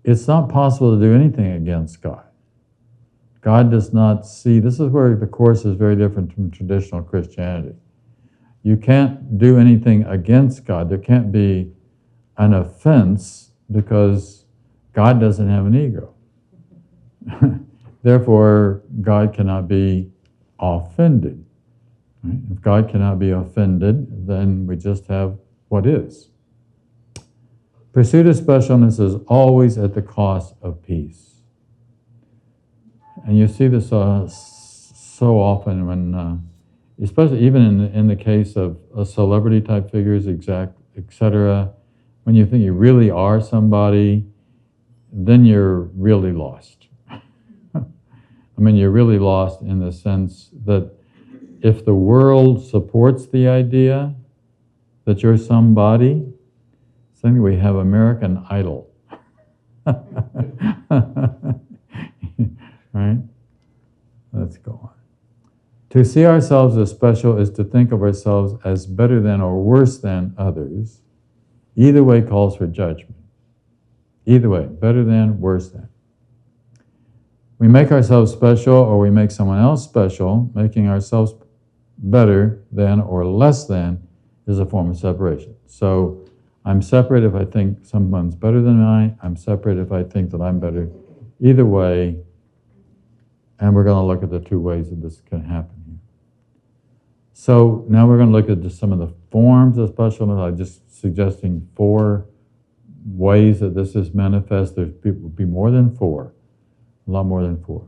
Speaker 1: It's not possible to do anything against God. God does not see. This is where the Course is very different from traditional Christianity. You can't do anything against God. There can't be an offense because God doesn't have an ego. Therefore, God cannot be offended. Right? If God cannot be offended, then we just have what is. Pursuit of specialness is always at the cost of peace. And you see this so often when, especially even in the case of celebrity type figures, etc. When you think you really are somebody, then you're really lost. I mean, you're really lost in the sense that if the world supports the idea that you're somebody, suddenly we have American Idol. Right? Let's go on. To see ourselves as special is to think of ourselves as better than or worse than others. Either way calls for judgment. Either way, better than, worse than. We make ourselves special or we make someone else special. Making ourselves better than or less than is a form of separation. So I'm separate if I think someone's better than I. I'm separate if I think that I'm better. Either way, and we're going to look at the two ways that this can happen here. So now we're going to look at just some of the forms of specialness. I'm just suggesting 4 ways that this is manifest. There will be more than 4, a lot more than 4.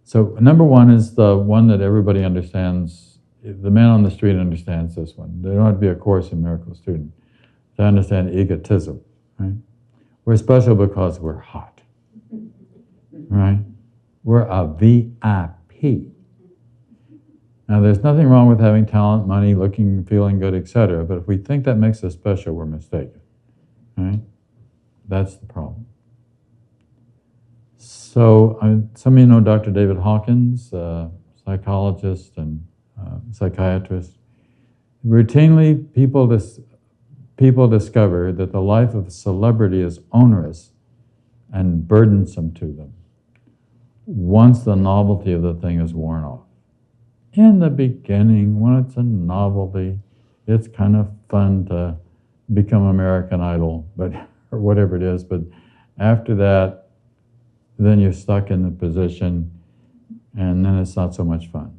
Speaker 1: So number 1 is the one that everybody understands. The man on the street understands this one. There don't have to be a Course in Miracles student to understand egotism. Right? We're special because we're hot. Right? We're a VIP. Now, there's nothing wrong with having talent, money, looking, feeling good, etc. But if we think that makes us special, we're mistaken. Right? That's the problem. So, some of you know Dr. David Hawkins, psychologist and psychiatrist. Routinely, people discover that the life of a celebrity is onerous and burdensome to them once the novelty of the thing is worn off. In the beginning, when it's a novelty, it's kind of fun to become American Idol, but or whatever it is. But after that, then you're stuck in the position, and then it's not so much fun.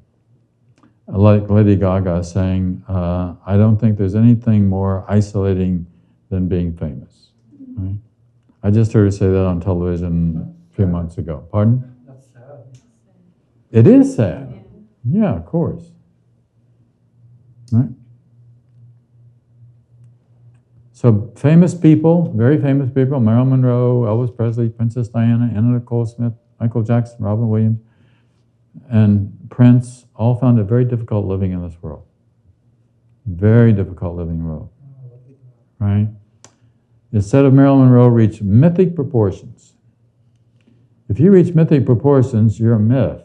Speaker 1: Like Lady Gaga saying, I don't think there's anything more isolating than being famous. Right? I just heard her say that on television a few months ago. Pardon?
Speaker 2: That's sad.
Speaker 1: It is sad. Yeah, of course. Right? So famous people, very famous people, Marilyn Monroe, Elvis Presley, Princess Diana, Anna Nicole Smith, Michael Jackson, Robin Williams, and Prince all found it very difficult living in this world. Very difficult living in the world. Right? Instead of Marilyn Monroe reached mythic proportions. If you reach mythic proportions, you're a myth.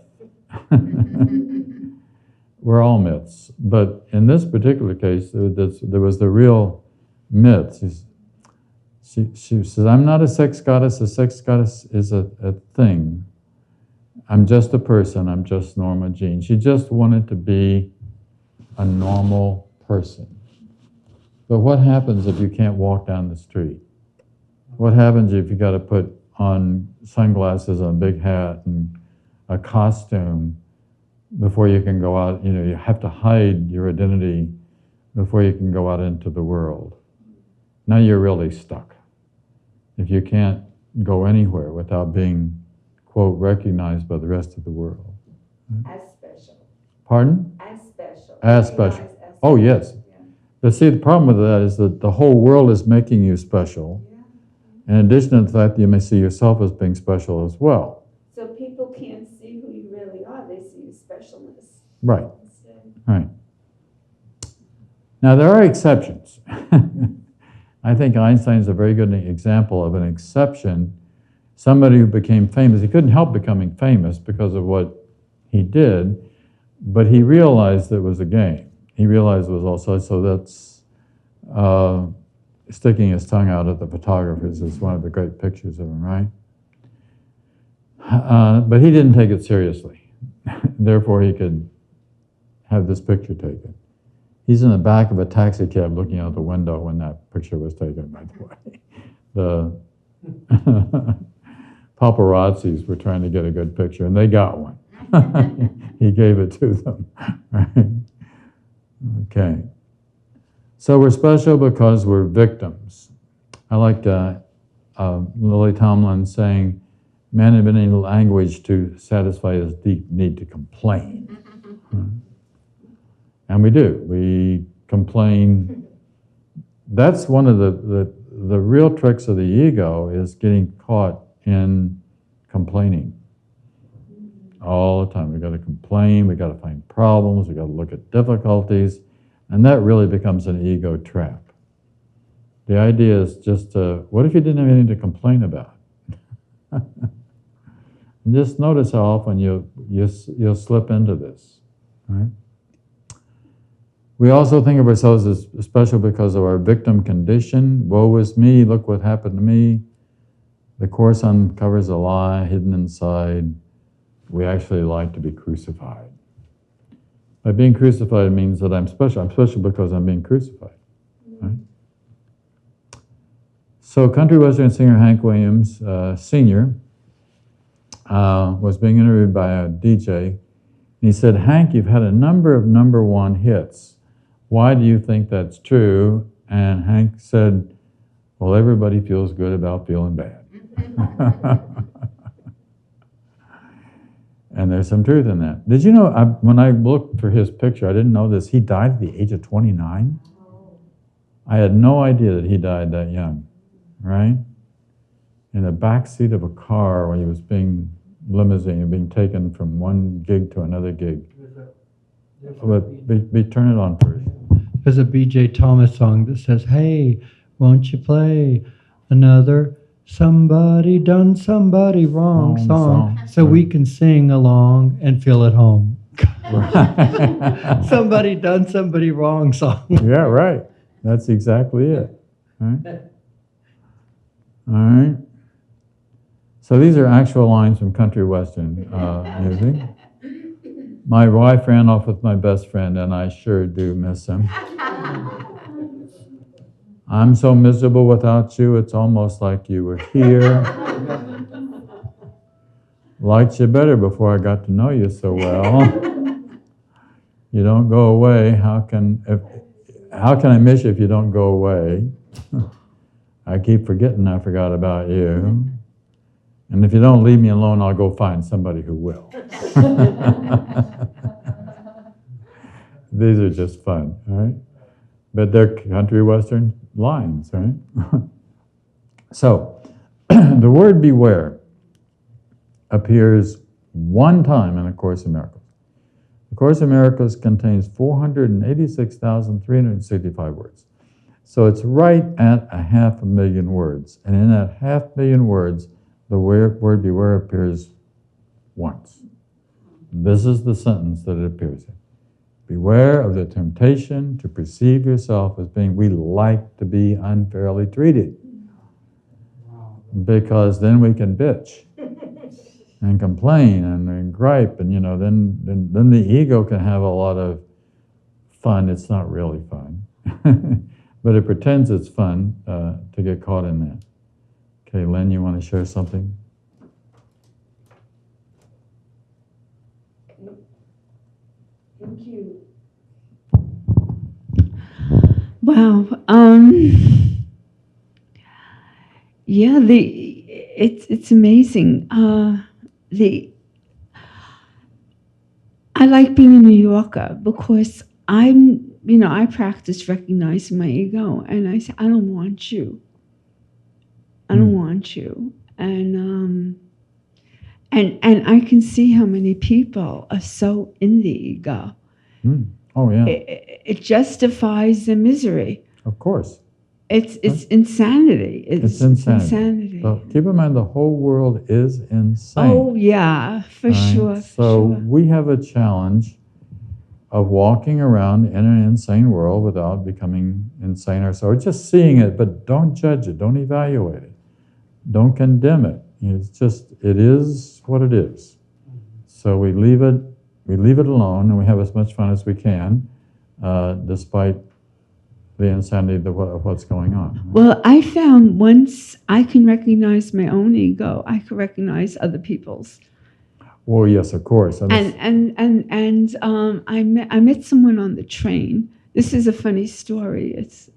Speaker 1: We're all myths. But in this particular case, there was the real myth. She says, I'm not a sex goddess. A sex goddess is a thing. I'm just a person. I'm just Norma Jean. She just wanted to be a normal person. But what happens if you can't walk down the street? What happens if you got to put on sunglasses and a big hat and a costume before you can go out? You know, you have to hide your identity before you can go out into the world. Now you're really stuck. If you can't go anywhere without being, quote, recognized by the rest of the world.
Speaker 7: As special.
Speaker 1: Pardon?
Speaker 7: As special.
Speaker 1: As special.
Speaker 7: As
Speaker 1: Oh, yes.
Speaker 7: Yeah.
Speaker 1: But see, the problem with that is that the whole world is making you special.
Speaker 7: Yeah.
Speaker 1: In addition to the fact that you may see yourself as being special as well.
Speaker 7: So people can't see who you really are. They see your specialness.
Speaker 1: Right.
Speaker 7: Instead.
Speaker 1: Right. Now, there are exceptions. I think Einstein's a very good example of an exception. Somebody who became famous. He couldn't help becoming famous because of what he did, but he realized it was a game. He realized it was also, so that's sticking his tongue out at the photographers is one of the great pictures of him, right? But he didn't take it seriously. Therefore, he could have this picture taken. He's in the back of a taxi cab looking out the window when that picture was taken, by the way. The paparazzis were trying to get a good picture, and they got one. He gave it to them. Right? Okay. So we're special because we're victims. I like Lily Tomlin saying, man have any language to satisfy his deep need to complain. And we do. We complain. That's one of the real tricks of the ego is getting caught in complaining. all the time. We got to complain, we got to find problems, we got to look at difficulties, and that really becomes an ego trap. The idea is just what if you didn't have anything to complain about? And just notice how often you'll slip into this, right? We also think of ourselves as special because of our victim condition. Woe is me, look what happened to me. The Course uncovers a lie hidden inside. We actually like to be crucified. By being crucified means that I'm special. I'm special because I'm being crucified, right? So country western singer Hank Williams, Sr., was being interviewed by a DJ. And he said, Hank, you've had a number of number one hits. Why do you think that's true? And Hank said, well, everybody feels good about feeling bad. And there's some truth in that. Did you know, when I looked for his picture, I didn't know this, he died at the age of 29? I had no idea that he died that young, right? In the back seat of a car when he was being being taken from one gig to another gig. But turn it on first.
Speaker 4: There's a B.J. Thomas song that says, hey, won't you play another somebody done somebody wrong song so we can sing along and feel at home.
Speaker 1: Right.
Speaker 4: Somebody done somebody wrong song.
Speaker 1: Yeah, right. That's exactly it. Right? All right. So these are actual lines from country western music. My wife ran off with my best friend, and I sure do miss him. I'm so miserable without you, it's almost like you were here. Liked you better before I got to know you so well. You don't go away. How can I miss you if you don't go away? I keep forgetting I forgot about you. And if you don't leave me alone, I'll go find somebody who will. These are just fun, right? But they're country western lines, right? So, the word beware appears one time in A Course in Miracles. The Course in Miracles contains 486,365 words. So it's right at 500,000 words. And in that 500,000 words, the word beware appears once. This is the sentence that it appears in. Beware of the temptation to perceive yourself as being, we like to be unfairly treated. Because then we can bitch and complain and gripe, and then the ego can have a lot of fun. It's not really fun. But it pretends it's fun to get caught in that. Okay, Len, you want to share something?
Speaker 7: Thank you.
Speaker 5: Wow. Yeah, it's amazing. I like being a New Yorker because I practice recognizing my ego, and I say, I don't want you. I don't want you. And I can see how many people are so in the ego.
Speaker 1: Oh, yeah.
Speaker 5: It justifies the misery.
Speaker 1: Of course.
Speaker 5: It's insanity.
Speaker 1: It's insanity. So keep in mind, the whole world is insane.
Speaker 5: Oh, yeah, for sure.
Speaker 1: So we have a challenge of walking around in an insane world without becoming insane ourselves. Just seeing it, but don't judge it. Don't evaluate it. Don't condemn it. It is what it is. So we leave it alone, and we have as much fun as we can, despite the insanity of what's going on.
Speaker 5: Well, I found once I can recognize my own ego, I can recognize other people's.
Speaker 1: Well, yes, of course.
Speaker 5: I met someone on the train. This is a funny story. It's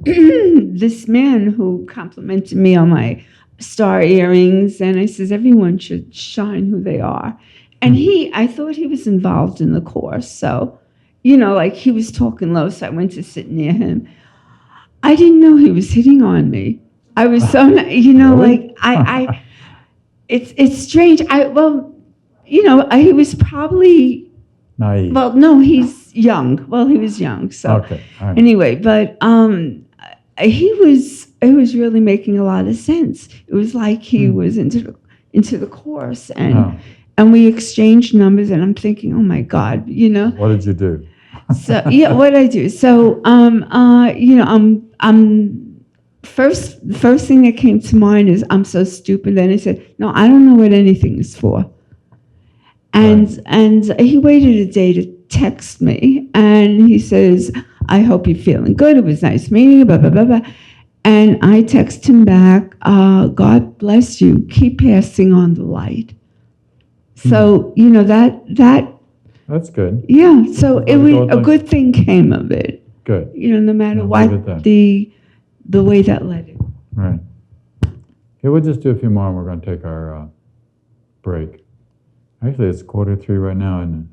Speaker 5: this man who complimented me on my star earrings, and I says everyone should shine who they are. And I thought he was involved in the course, so like he was talking low, so I went to sit near him. I didn't know he was hitting on me. I was so,
Speaker 1: Really?
Speaker 5: like I it's strange. he was probably,
Speaker 1: Naive.
Speaker 5: well, no, he's young. Well, he was young. So
Speaker 1: Okay. All right.
Speaker 5: anyway, but it was really making a lot of sense. It was like he was into the course, and
Speaker 1: Oh.
Speaker 5: and we exchanged numbers, and I'm thinking, oh my God,
Speaker 1: What did you do?
Speaker 5: So yeah, what I do. So I'm the first thing that came to mind is I'm so stupid. Then I said, no, I don't know what anything is for. And he waited a day to text me, and he says, I hope you're feeling good. It was nice meeting you, blah, blah, blah, blah. And I text him back, God bless you. Keep passing on the light. So,
Speaker 1: That's good.
Speaker 5: yeah, so
Speaker 1: Gotta go with
Speaker 5: a
Speaker 1: life.
Speaker 5: good thing came of it.
Speaker 1: Good.
Speaker 5: No matter
Speaker 1: I'll
Speaker 5: what
Speaker 1: leave it there.
Speaker 5: the way that led it.
Speaker 1: Right. Okay, we'll just do a few more and we're going to take our break. Actually, it's 2:45 right now, and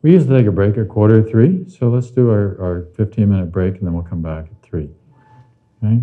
Speaker 1: we usually take a break at 2:45, so let's do our 15-minute break and then we'll come back at 3. Okay?